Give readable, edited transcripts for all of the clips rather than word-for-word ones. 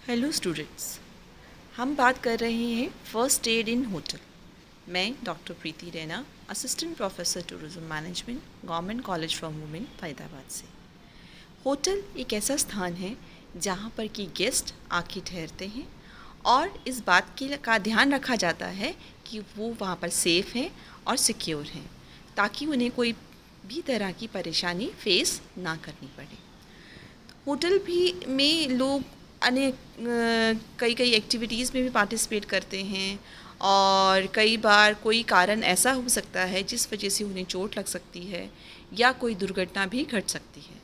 Hello students, हम बात कर रहे हैं फर्स्ट एड इन होटल। मैं doctor Preeti Raina, assistant professor tourism management, government college for women, Faridabad से। होटल एक ऐसा स्थान है जहाँ पर कि गेस्ट आके ठहरते हैं और इस बात का ध्यान रखा जाता है कि वो वहाँ पर सेफ़ हैं और सिक्योर हैं, ताकि उन्हें कोई भी तरह की परेशानी फेस ना करनी पड़े। होटल भी में लोग अनेक कई कई एक्टिविटीज़ में भी पार्टिसिपेट करते हैं और कई बार कोई कारण ऐसा हो सकता है जिस वजह से उन्हें चोट लग सकती है या कोई दुर्घटना भी घट सकती है।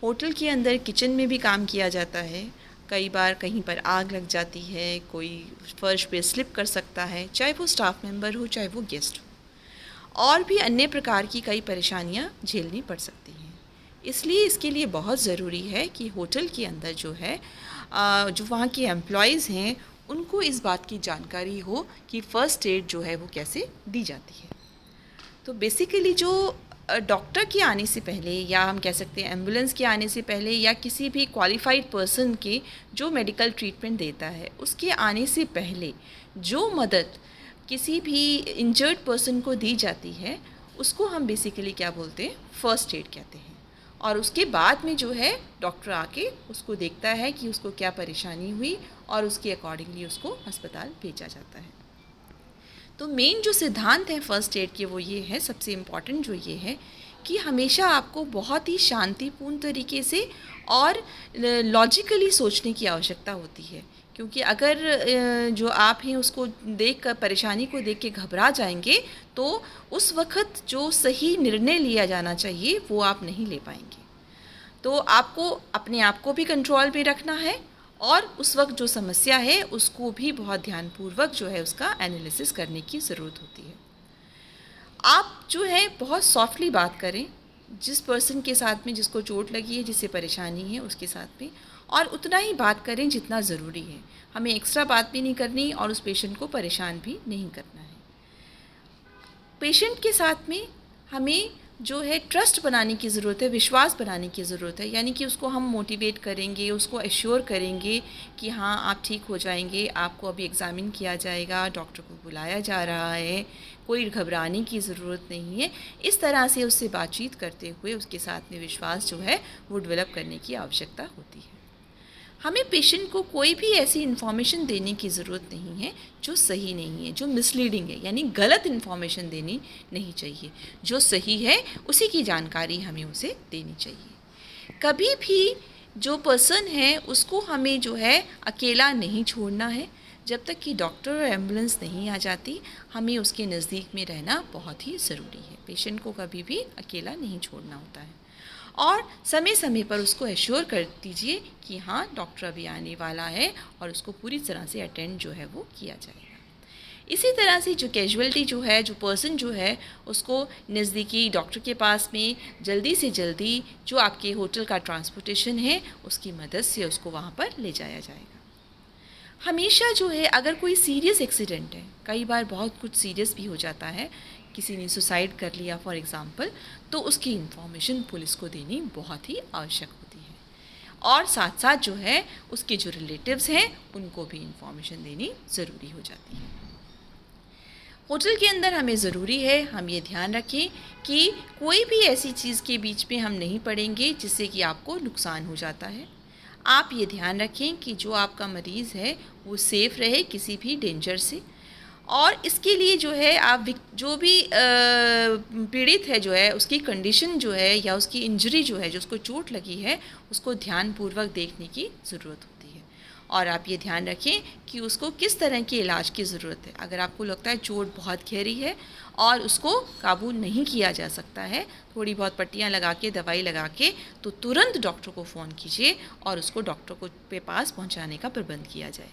होटल के अंदर किचन में भी काम किया जाता है। कई बार कहीं पर आग लग जाती है, कोई फर्श पे स्लिप कर सकता है, चाहे वो स्टाफ मेंबर हो चाहे वो गेस्ट हो, और भी अन्य प्रकार की कई परेशानियां झेलनी पड़ सकती हैं। इसलिए इसके लिए बहुत ज़रूरी है कि होटल के अंदर जो है जो वहाँ के एम्प्लॉयज़ हैं उनको इस बात की जानकारी हो कि फ़र्स्ट एड जो है वो कैसे दी जाती है। तो बेसिकली जो डॉक्टर के आने से पहले, या हम कह सकते हैं एम्बुलेंस के आने से पहले, या किसी भी क्वालिफाइड पर्सन के जो मेडिकल ट्रीटमेंट देता है उसके आने से पहले जो मदद किसी भी इंजर्ड पर्सन को दी जाती है उसको हम बेसिकली क्या बोलते हैं, फ़र्स्ट एड कहते हैं। और उसके बाद में जो है डॉक्टर आके उसको देखता है कि उसको क्या परेशानी हुई और उसके अकॉर्डिंगली उसको अस्पताल भेजा जाता है। तो मेन जो सिद्धांत है फ़र्स्ट एड के वो ये है, सबसे इम्पॉर्टेंट जो ये है कि हमेशा आपको बहुत ही शांतिपूर्ण तरीके से और लॉजिकली सोचने की आवश्यकता होती है, क्योंकि अगर जो आप हैं उसको देख कर, परेशानी को देख के घबरा जाएंगे तो उस वक्त जो सही निर्णय लिया जाना चाहिए वो आप नहीं ले पाएंगे। तो आपको अपने आप को भी कंट्रोल में रखना है और उस वक्त जो समस्या है उसको भी बहुत ध्यानपूर्वक जो है उसका एनालिसिस करने की ज़रूरत होती है। आप जो है बहुत सॉफ्टली बात करें जिस पर्सन के साथ में जिसको चोट लगी है, जिससे परेशानी है उसके साथ में, और उतना ही बात करें जितना ज़रूरी है। हमें एक्स्ट्रा बात भी नहीं करनी और उस पेशेंट को परेशान भी नहीं करना है। पेशेंट के साथ में हमें जो है ट्रस्ट बनाने की ज़रूरत है, विश्वास बनाने की ज़रूरत है। यानी कि उसको हम मोटिवेट करेंगे, उसको एश्योर करेंगे कि हाँ आप ठीक हो जाएंगे, आपको अभी एग्ज़ामिन किया जाएगा, डॉक्टर को बुलाया जा रहा है, कोई घबराने की ज़रूरत नहीं है। इस तरह से उससे बातचीत करते हुए उसके साथ में विश्वास जो है वो डेवलप करने की आवश्यकता होती है। हमें पेशेंट को कोई भी ऐसी इन्फॉर्मेशन देने की ज़रूरत नहीं है जो सही नहीं है, जो मिसलीडिंग है, यानी गलत इन्फॉर्मेशन देनी नहीं चाहिए। जो सही है उसी की जानकारी हमें उसे देनी चाहिए। कभी भी जो पर्सन है उसको हमें जो है अकेला नहीं छोड़ना है। जब तक कि डॉक्टर और एम्बुलेंस नहीं आ जाती, हमें उसके नज़दीक में रहना बहुत ही ज़रूरी है। पेशेंट को कभी भी अकेला नहीं छोड़ना होता है और समय समय पर उसको एश्योर कर दीजिए कि हाँ डॉक्टर अभी आने वाला है और उसको पूरी तरह से अटेंड जो है वो किया जाएगा। इसी तरह से जो कैजुअलिटी जो है, जो पर्सन जो है, उसको नज़दीकी डॉक्टर के पास में जल्दी से जल्दी जो आपके होटल का ट्रांसपोर्टेशन है उसकी मदद से उसको वहाँ पर ले जाया जाएगा। हमेशा जो है अगर कोई सीरियस एक्सीडेंट है, कई बार बहुत कुछ सीरियस भी हो जाता है, किसी ने सुसाइड कर लिया फॉर एग्ज़ाम्पल, तो उसकी इन्फॉर्मेशन पुलिस को देनी बहुत ही आवश्यक होती है। और साथ साथ जो है उसके जो रिलेटिव्स हैं उनको भी इन्फॉर्मेशन देनी ज़रूरी हो जाती है। होटल के अंदर हमें ज़रूरी है हम ये ध्यान रखें कि कोई भी ऐसी चीज़ के बीच में हम नहीं पड़ेंगे जिससे कि आपको नुकसान हो जाता है। आप ये ध्यान रखें कि जो आपका मरीज़ है वो सेफ़ रहे किसी भी डेंजर से, और इसके लिए जो है आप जो भी पीड़ित है जो है उसकी कंडीशन जो है या उसकी इंजरी जो है, जो उसको चोट लगी है, उसको ध्यानपूर्वक देखने की ज़रूरत होती है। और आप ये ध्यान रखें कि उसको किस तरह के इलाज की ज़रूरत है। अगर आपको लगता है चोट बहुत गहरी है और उसको काबू नहीं किया जा सकता है, थोड़ी बहुत पट्टियाँ लगा के, दवाई लगा के, तो तुरंत डॉक्टर को फ़ोन कीजिए और उसको डॉक्टर को के पास पहुंचाने का प्रबंध किया जाए।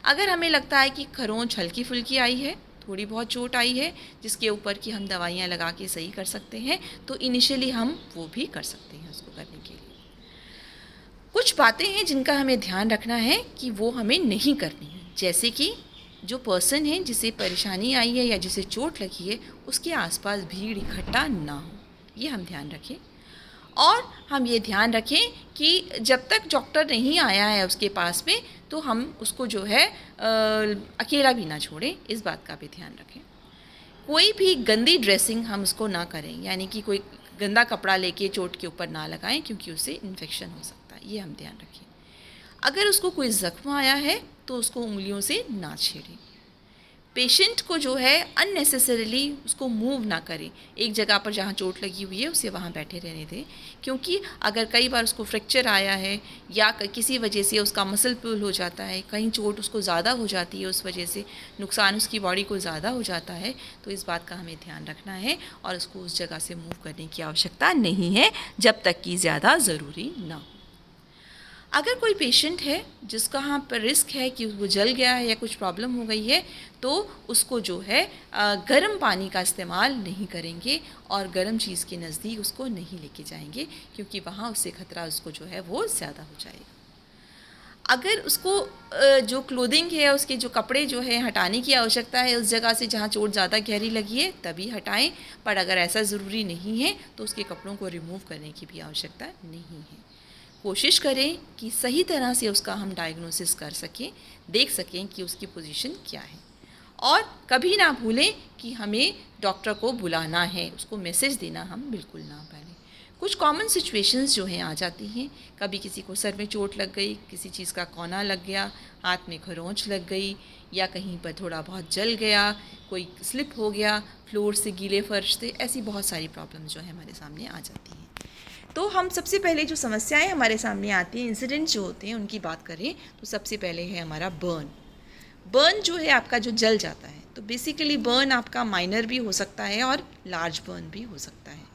अगर हमें लगता है कि खरोंच हल्की फुल्की आई है, थोड़ी बहुत चोट आई है जिसके ऊपर कि हम दवाइयाँ लगा के सही कर सकते हैं, तो इनिशियली हम वो भी कर सकते हैं उसको करने के लिए। कुछ बातें हैं जिनका हमें ध्यान रखना है कि वो हमें नहीं करनी है, जैसे कि जो पर्सन है जिसे परेशानी आई है या जिसे चोट लगी है उसके आसपास भीड़ इकट्ठा ना हो, ये हम ध्यान रखें। और हम ये ध्यान रखें कि जब तक डॉक्टर नहीं आया है उसके पास में, तो हम उसको जो है अकेला भी ना छोड़ें, इस बात का भी ध्यान रखें। कोई भी गंदी ड्रेसिंग हम उसको ना करें, यानी कि कोई गंदा कपड़ा लेके चोट के ऊपर ना लगाएं, क्योंकि उससे इन्फेक्शन हो सकता है, ये हम ध्यान रखें। अगर उसको कोई ज़ख्म आया है तो उसको उंगलियों से ना छेड़ें। पेशेंट को जो है अननेसेसरीली उसको मूव ना करें, एक जगह पर जहाँ चोट लगी हुई है उसे वहाँ बैठे रहने दें, क्योंकि अगर कई बार उसको फ्रैक्चर आया है या किसी वजह से उसका मसल पुल हो जाता है, कहीं चोट उसको ज़्यादा हो जाती है, उस वजह से नुकसान उसकी बॉडी को ज़्यादा हो जाता है, तो इस बात का हमें ध्यान रखना है और उसको उस जगह से मूव करने की आवश्यकता नहीं है जब तक कि ज़्यादा ज़रूरी ना हो। अगर कोई पेशेंट है जिसका यहाँ पर रिस्क है कि वो जल गया है या कुछ प्रॉब्लम हो गई है, तो उसको जो है गर्म पानी का इस्तेमाल नहीं करेंगे और गर्म चीज़ के नज़दीक उसको नहीं लेके जाएंगे, क्योंकि वहाँ उससे खतरा उसको जो है वो ज़्यादा हो जाएगा। अगर उसको जो क्लोथिंग है, उसके जो कपड़े जो है हटाने की आवश्यकता है उस जगह से जहाँ चोट ज़्यादा गहरी लगी है, तभी हटाएं, पर अगर ऐसा ज़रूरी नहीं है तो उसके कपड़ों को रिमूव करने की भी आवश्यकता नहीं है। कोशिश करें कि सही तरह से उसका हम डायग्नोसिस कर सकें, देख सकें कि उसकी पोजीशन क्या है, और कभी ना भूलें कि हमें डॉक्टर को बुलाना है, उसको मैसेज देना हम बिल्कुल ना भूलें। कुछ कॉमन सिचुएशंस जो हैं आ जाती हैं, कभी किसी को सर में चोट लग गई, किसी चीज़ का कोना लग गया, हाथ में खरोंच लग गई, या कहीं पर थोड़ा बहुत जल गया, कोई स्लिप हो गया फ्लोर से, गीले फर्श से, ऐसी बहुत सारी प्रॉब्लम्स जो है हमारे सामने आ जाती हैं। तो हम सबसे पहले जो समस्याएं हमारे सामने आती हैं, इंसिडेंट्स जो होते हैं उनकी बात करें तो सबसे पहले है हमारा बर्न जो है आपका जो जल जाता है। तो बेसिकली बर्न आपका माइनर भी हो सकता है और लार्ज बर्न भी हो सकता है।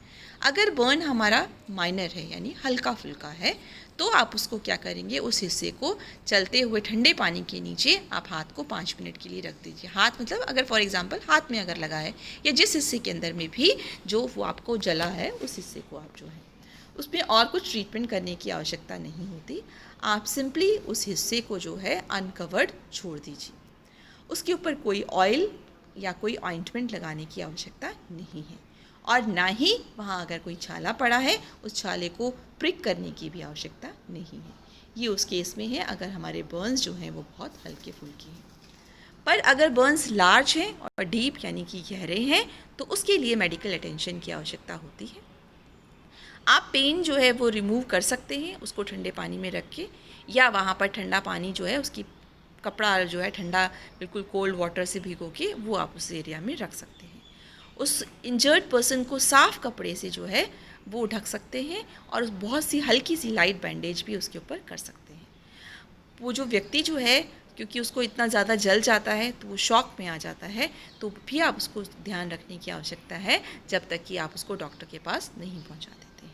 अगर बर्न हमारा माइनर है यानी हल्का फुल्का है, तो आप उसको क्या करेंगे, उस हिस्से को चलते हुए ठंडे पानी के नीचे आप हाथ को 5 मिनट के लिए रख दीजिए। हाथ मतलब अगर फॉर एग्जांपल हाथ में अगर लगा है, या जिस हिस्से के अंदर में भी जो वो आपको जला है उस हिस्से को आप जो है उसमें और कुछ ट्रीटमेंट करने की आवश्यकता नहीं होती। आप सिंपली उस हिस्से को जो है अनकवर्ड छोड़ दीजिए। उसके ऊपर कोई ऑयल या कोई ऑइंटमेंट लगाने की आवश्यकता नहीं है, और ना ही वहाँ अगर कोई छाला पड़ा है उस छाले को प्रिक करने की भी आवश्यकता नहीं है। ये उस केस में है अगर हमारे बर्न्स जो हैं वो बहुत हल्के फुल्के हैं। पर अगर बर्न्स लार्ज हैं और डीप यानी कि गहरे हैं, तो उसके लिए मेडिकल अटेंशन की आवश्यकता होती है। आप पेन जो है वो रिमूव कर सकते हैं उसको ठंडे पानी में रख के, या वहाँ पर ठंडा पानी जो है उसकी कपड़ा जो है ठंडा बिल्कुल कोल्ड वाटर से भिगो के वो आप उस एरिया में रख सकते हैं। उस इंजर्ड पर्सन को साफ़ कपड़े से जो है वो ढक सकते हैं, और बहुत सी हल्की सी लाइट बैंडेज भी उसके ऊपर कर सकते हैं। वो जो व्यक्ति जो है, क्योंकि उसको इतना ज़्यादा जल जाता है तो वो शॉक में आ जाता है, तो भी आप उसको ध्यान रखने की आवश्यकता है जब तक कि आप उसको डॉक्टर के पास नहीं पहुँचा देते हैं।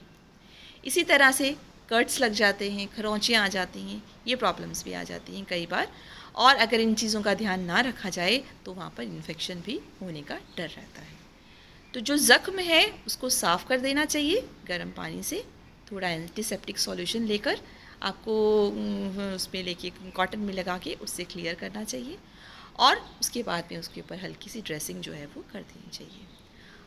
इसी तरह से कट्स लग जाते हैं, खरोंचें आ जाती हैं, ये प्रॉब्लम्स भी आ जाती हैं कई बार, और अगर इन चीज़ों का ध्यान ना रखा जाए तो वहाँ पर इन्फेक्शन भी होने का डर रहता है। तो जो ज़ख्म है उसको साफ़ कर देना चाहिए गर्म पानी से, थोड़ा एंटीसेप्टिक सॉल्यूशन लेकर आपको उसमें लेके कॉटन में लगा के उससे क्लियर करना चाहिए, और उसके बाद में उसके ऊपर हल्की सी ड्रेसिंग जो है वो कर देनी चाहिए।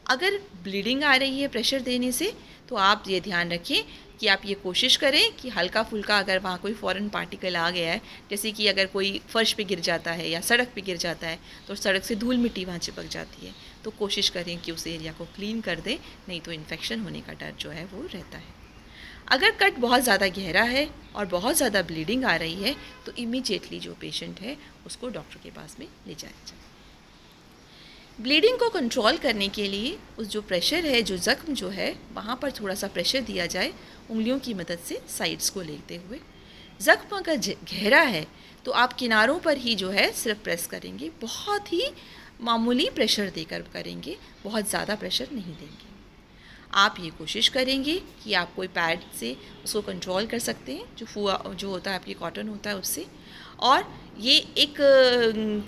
अगर ब्लीडिंग आ रही है प्रेशर देने से, तो आप ये ध्यान रखें कि आप ये कोशिश करें कि हल्का फुल्का अगर वहाँ कोई फॉरेन पार्टिकल आ गया है, जैसे कि अगर कोई फर्श पे गिर जाता है या सड़क पे गिर जाता है तो सड़क से धूल मिट्टी वहाँ चिपक जाती है, तो कोशिश करें कि उस एरिया को क्लीन कर दें, नहीं तो इन्फेक्शन होने का डर जो है वो रहता है। अगर कट बहुत ज़्यादा गहरा है और बहुत ज़्यादा ब्लीडिंग आ रही है, तो इमीडिएटली जो पेशेंट है उसको डॉक्टर के पास में ले जाया जाए। ब्लीडिंग को कंट्रोल करने के लिए उस जो प्रेशर है, जो ज़ख्म जो है वहाँ पर थोड़ा सा प्रेशर दिया जाए उंगलियों की मदद से साइड्स को लेते हुए। ज़ख्म अगर गहरा है तो आप किनारों पर ही जो है सिर्फ प्रेस करेंगे, बहुत ही मामूली प्रेशर देकर करेंगे, बहुत ज़्यादा प्रेशर नहीं देंगे। आप ये कोशिश करेंगे कि आप कोई पैड से उसको कंट्रोल कर सकते हैं, जो होता है आपकी कॉटन होता है उससे, और ये एक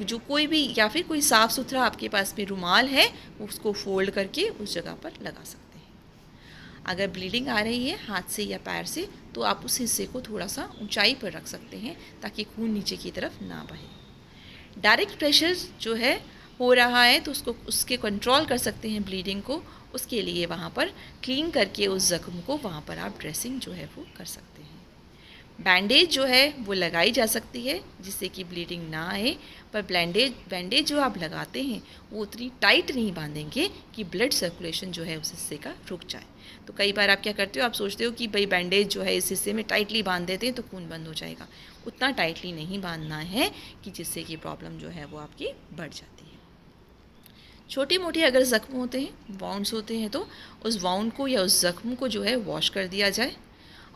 जो कोई भी या फिर कोई साफ़ सुथरा आपके पास में रुमाल है उसको फोल्ड करके उस जगह पर लगा सकते हैं। अगर ब्लीडिंग आ रही है हाथ से या पैर से, तो आप उस हिस्से को थोड़ा सा ऊंचाई पर रख सकते हैं ताकि खून नीचे की तरफ ना बहे। डायरेक्ट प्रेशर जो है हो रहा है तो उसके कंट्रोल कर सकते हैं ब्लीडिंग को, उसके लिए वहाँ पर क्लीन करके उस ज़ख्म को वहाँ पर आप ड्रेसिंग जो है वो कर सकते हैं। बैंडेज जो है वो लगाई जा सकती है जिससे कि ब्लीडिंग ना आए, पर बैंडेज जो आप लगाते हैं वो उतनी टाइट नहीं बांधेंगे कि ब्लड सर्कुलेशन जो है उस हिस्से का रुक जाए। तो कई बार आप क्या करते हो, आप सोचते हो कि भाई बैंडेज जो है इस हिस्से में टाइटली बांध देते हैं तो खून बंद हो जाएगा। उतना टाइटली नहीं बांधना है कि जिससे कि प्रॉब्लम जो है वो आपकी बढ़ जाती है। छोटे मोटे अगर ज़ख्म होते हैं, वाउंड्स होते हैं, तो उस वाउंड को या उस ज़ख्म को जो है वॉश कर दिया जाए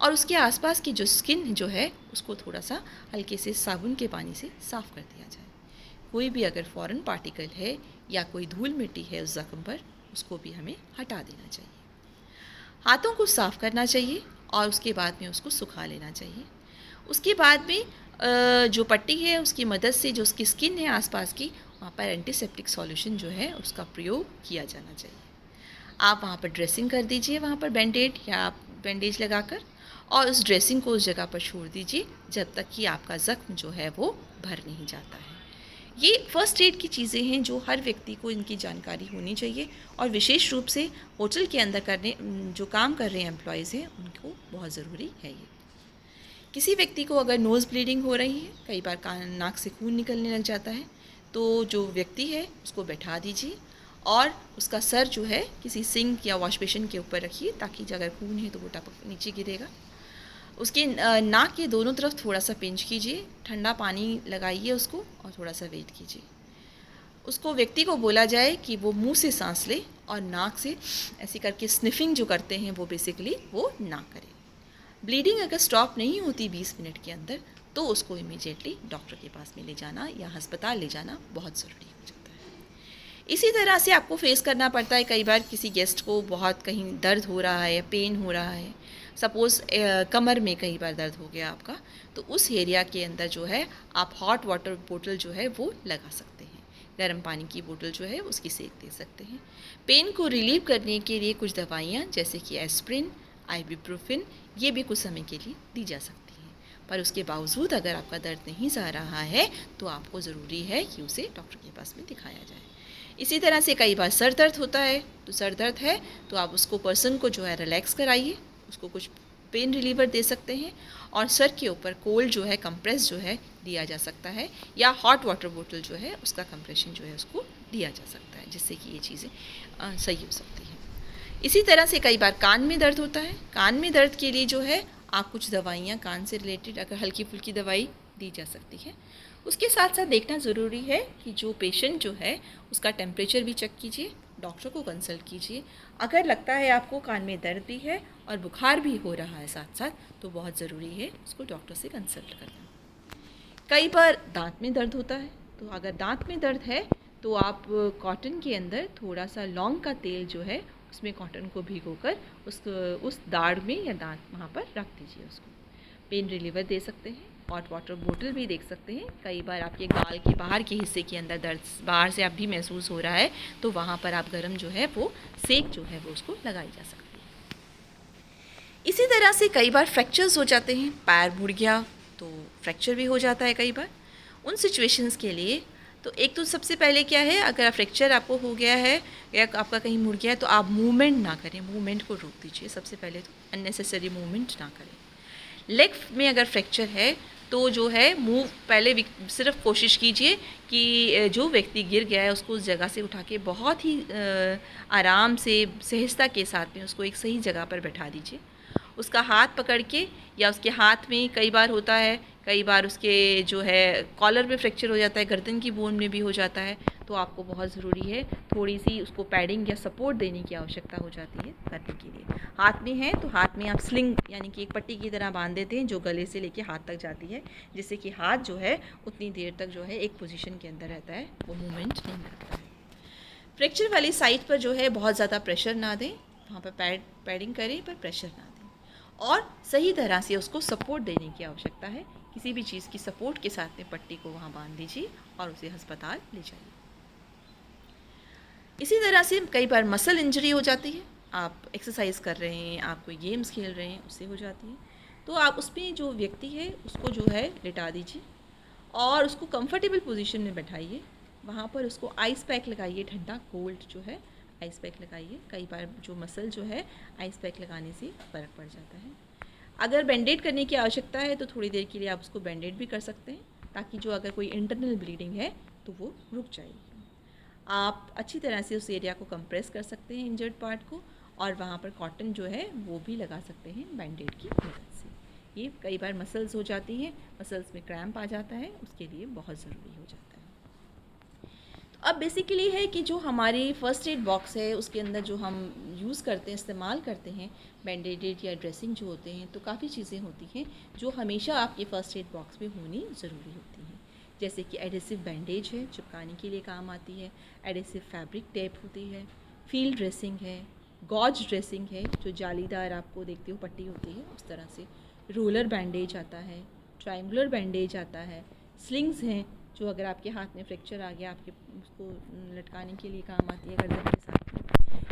और उसके आसपास की जो स्किन जो है उसको थोड़ा सा हल्के से साबुन के पानी से साफ़ कर दिया जाए। कोई भी अगर फॉरेन पार्टिकल है या कोई धूल मिट्टी है उस ज़ख्म पर, उसको भी हमें हटा देना चाहिए। हाथों को साफ़ करना चाहिए और उसके बाद में उसको सुखा लेना चाहिए। उसके बाद में जो पट्टी है उसकी मदद से जो उसकी स्किन है आसपास की, वहाँ पर एंटीसेप्टिक सॉल्यूशन जो है उसका प्रयोग किया जाना चाहिए। आप वहाँ पर ड्रेसिंग कर दीजिए, वहाँ पर बैंडेड या बैंडेज लगाकर, और उस ड्रेसिंग को उस जगह पर छोड़ दीजिए जब तक कि आपका ज़ख्म जो है वो भर नहीं जाता है। ये फ़र्स्ट एड की चीज़ें हैं जो हर व्यक्ति को इनकी जानकारी होनी चाहिए और विशेष रूप से होटल के अंदर जो काम कर रहे हैं एम्प्लॉयज़ हैं उनको बहुत ज़रूरी है ये। किसी व्यक्ति को अगर नोज़ ब्लीडिंग हो रही है, कई बार कान नाक से खून निकलने लग जाता है, तो जो व्यक्ति है उसको बैठा दीजिए और उसका सर जो है किसी सिंक या वॉश बेसिन के ऊपर रखिए ताकि अगर खून है तो वो टपक नीचे गिरेगा। उसके नाक के दोनों तरफ थोड़ा सा पिंच कीजिए, ठंडा पानी लगाइए उसको और थोड़ा सा वेट कीजिए। उसको व्यक्ति को बोला जाए कि वो मुंह से सांस ले और नाक से ऐसे करके स्निफिंग जो करते हैं वो बेसिकली वो ना करें। ब्लीडिंग अगर स्टॉप नहीं होती 20 मिनट के अंदर तो उसको इमीडिएटली डॉक्टर के पास में ले जाना या अस्पताल ले जाना बहुत ज़रूरी हो जाता है। इसी तरह से आपको फेस करना पड़ता है कई बार किसी गेस्ट को बहुत कहीं दर्द हो रहा है या पेन हो रहा है, सपोज़ कमर में कई बार दर्द हो गया आपका, तो उस एरिया के अंदर जो है आप हॉट वाटर बोतल जो है वो लगा सकते हैं। गर्म पानी की बोतल जो है उसकी सेक दे सकते हैं। पेन को रिलीव करने के लिए कुछ दवाइयाँ जैसे कि एस्प्रिन, आइबुप्रोफेन, ये भी कुछ समय के लिए दी जा सकती हैं। पर उसके बावजूद अगर आपका दर्द नहीं जा रहा है तो आपको ज़रूरी है कि उसे डॉक्टर के पास में दिखाया जाए। इसी तरह से कई बार सर दर्द होता है, तो सर दर्द है तो आप उसको पर्सन को जो है रिलैक्स कराइए, उसको कुछ पेन रिलीवर दे सकते हैं और सर के ऊपर कोल्ड जो है कंप्रेस जो है दिया जा सकता है या हॉट वाटर बोतल जो है उसका कंप्रेशन जो है उसको दिया जा सकता है, जिससे कि ये चीज़ें सही हो सकती हैं। इसी तरह से कई बार कान में दर्द होता है। कान में दर्द के लिए जो है आप कुछ दवाइयाँ कान से रिलेटेड अगर हल्की फुल्की दवाई दी जा सकती है। उसके साथ साथ देखना ज़रूरी है कि जो पेशेंट जो है उसका टेम्परेचर भी चेक कीजिए, डॉक्टर को कंसल्ट कीजिए। अगर लगता है आपको कान में दर्द भी है और बुखार भी हो रहा है साथ साथ, तो बहुत ज़रूरी है उसको डॉक्टर से कंसल्ट करना। कई बार दांत में दर्द होता है, तो अगर दांत में दर्द है तो आप कॉटन के अंदर थोड़ा सा लौंग का तेल जो है उसमें कॉटन को भिगोकर उस दाढ़ में या दांत वहाँ पर रख दीजिए। उसको पेन रिलीवर दे सकते हैं, हॉट वाटर बोतल भी देख सकते हैं। कई बार आपके गाल के बाहर के हिस्से के अंदर दर्द बाहर से आप भी महसूस हो रहा है तो वहाँ पर आप गर्म जो है वो सेक जो है वो उसको लगाई जा सकती है। इसी तरह से कई बार फ्रैक्चर्स हो जाते हैं, पैर मुड़ गया तो फ्रैक्चर भी हो जाता है कई बार। उन सिचुएशंस के लिए तो एक तो सबसे पहले क्या है, अगर फ्रैक्चर आपको हो गया है या आपका कहीं मुड़ गया है तो आप मूवमेंट ना करें, मूवमेंट को रोक दीजिए। सबसे पहले तो अननेसेसरी मूवमेंट ना करें। लेग में अगर फ्रैक्चर है तो जो है मूव पहले सिर्फ कोशिश कीजिए कि जो व्यक्ति गिर गया है उसको उस जगह से उठा के बहुत ही आराम से सहजता के साथ में उसको एक सही जगह पर बैठा दीजिए। उसका हाथ पकड़ के या उसके हाथ में कई बार होता है, कई बार उसके जो है कॉलर में फ्रैक्चर हो जाता है, गर्दन की बोन में भी हो जाता है, तो आपको बहुत ज़रूरी है थोड़ी सी उसको पैडिंग या सपोर्ट देने की आवश्यकता हो जाती है करने के लिए। हाथ में है तो हाथ में आप स्लिंग यानी कि एक पट्टी की तरह बांध देते हैं जो गले से लेके हाथ तक जाती है, जिससे कि हाथ जो है उतनी देर तक जो है एक पोजीशन के अंदर रहता है, वो मूवमेंट नहीं करता है। फ्रैक्चर वाली साइड पर जो है बहुत ज़्यादा प्रेशर ना दें, वहाँ पर पैडिंग करें पर प्रेशर ना दें और सही तरह से उसको सपोर्ट देने की आवश्यकता है। किसी भी चीज़ की सपोर्ट के साथ में पट्टी को वहाँ बांध दीजिए और उसे अस्पताल ले जाइए। इसी तरह से कई बार मसल इंजरी हो जाती है, आप एक्सरसाइज कर रहे हैं, आप कोई गेम्स खेल रहे हैं, उससे हो जाती है, तो आप उसमें जो व्यक्ति है उसको जो है लिटा दीजिए और उसको कंफर्टेबल पोजीशन में बैठाइए। वहाँ पर उसको आइस पैक लगाइए, ठंडा कोल्ड जो है आइस पैक लगाइए। कई बार जो मसल जो है आइस पैक लगाने से फ़र्क पड़ जाता है। अगर बैंडेड करने की आवश्यकता है तो थोड़ी देर के लिए आप उसको बैंडेड भी कर सकते हैं, ताकि जो अगर कोई इंटरनल ब्लीडिंग है तो वो रुक जाएगी। आप अच्छी तरह से उस एरिया को कंप्रेस कर सकते हैं, इंजर्ड पार्ट को, और वहाँ पर कॉटन जो है वो भी लगा सकते हैं बैंडेड की मदद से। ये कई बार मसल्स हो जाती हैं, मसल्स में क्रैम्प आ जाता है, उसके लिए बहुत ज़रूरी हो जाता है। अब बेसिकली है कि जो हमारी फ़र्स्ट एड बॉक्स है उसके अंदर जो हम यूज़ करते हैं, इस्तेमाल करते हैं बैंडेड या ड्रेसिंग जो होते हैं, तो काफ़ी चीज़ें होती हैं जो हमेशा आपके फ़र्स्ट एड बॉक्स में होनी ज़रूरी होती हैं। जैसे कि एडेसिव बैंडेज है, चिपकाने के लिए काम आती है। एडेसिव फैब्रिक टेप होती है। फील्ड ड्रेसिंग है। गॉज ड्रेसिंग है, जो जालीदार आपको देखते हो पट्टी होती है उस तरह से। रोलर बैंडेज आता है। ट्रायंगुलर बैंडेज आता है। स्लिंग्स हैं, जो अगर आपके हाथ में फ्रैक्चर आ गया, आपके उसको लटकाने के लिए काम आती है गर्दन के साथ में।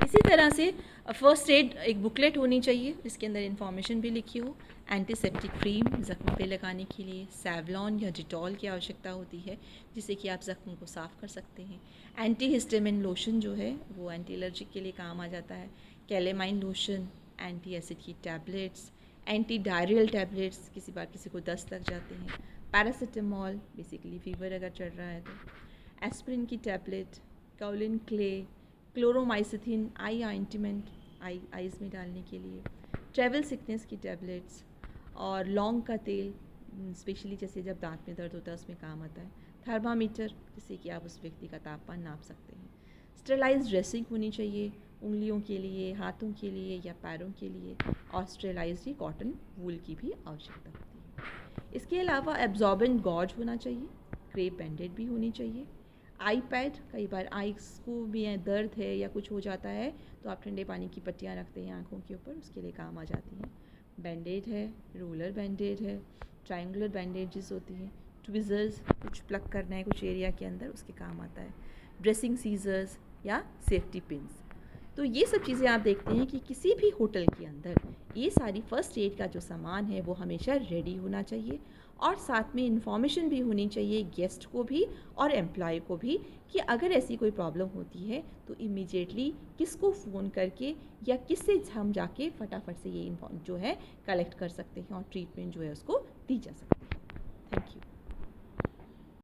इसी तरह से फ़र्स्ट एड एक बुकलेट होनी चाहिए जिसके अंदर इन्फॉर्मेशन भी लिखी हो। एंटीसेप्टिक क्रीम ज़ख्म पे लगाने के लिए, सैवलॉन या डिटॉल की आवश्यकता होती है जिससे कि आप ज़ख्म को साफ़ कर सकते हैं। एंटी हिस्टामिन लोशन जो है वो एंटी एलर्जिक के लिए काम आ जाता है। कैलेमाइन लोशन, एंटी एसिड की टैबलेट्स, एंटी डायरियल टैबलेट्स, किसी बार किसी को दस्त लग जाते हैं। पैरासिटामॉल, बेसिकली फीवर अगर चल रहा है तो। एस्पिरिन की tablet, kaolin clay, chloromycetin eye ointment, eyes में डालने के लिए। ट्रैवल सिकनेस की टैबलेट्स, और लौंग का तेल, स्पेशली जैसे जब दांत में दर्द होता है उसमें काम आता है। थर्मामीटर, जिससे कि आप उस व्यक्ति का तापमान नाप सकते हैं। स्टेलाइज ड्रेसिंग होनी चाहिए उंगलियों के लिए, हाथों के लिए या पैरों के लिए, और स्टेलाइज्ड कॉटन वूल की भी आवश्यकता होती है। इसके अलावा एब्जॉर्बेंट गॉज होना चाहिए। क्रेप बैंडेड भी होनी चाहिए। आई पैड, कई बार आइस को भी दर्द है या कुछ हो जाता है तो आप ठंडे पानी की पट्टियाँ रखते हैं आँखों के ऊपर, उसके लिए काम आ जाती हैं। बैंडेड है, रोलर बैंडेड है, ट्रायंगुलर बैंडेजेस होती हैं। ट्विज़र्स, कुछ प्लग करना है कुछ एरिया के अंदर, उसके काम आता है। ड्रेसिंग सीजर्स या सेफ्टी पिन्स। तो ये सब चीज़ें आप देखते हैं कि किसी भी होटल के अंदर ये सारी फ़र्स्ट एड का जो सामान है वो हमेशा रेडी होना चाहिए, और साथ में इन्फॉर्मेशन भी होनी चाहिए गेस्ट को भी और एम्प्लॉय को भी कि अगर ऐसी कोई प्रॉब्लम होती है तो इमीडिएटली किसको फ़ोन करके या किससे हम जाके फटाफट से ये जो है कलेक्ट कर सकते हैं और ट्रीटमेंट जो है उसको दी जा सकती है।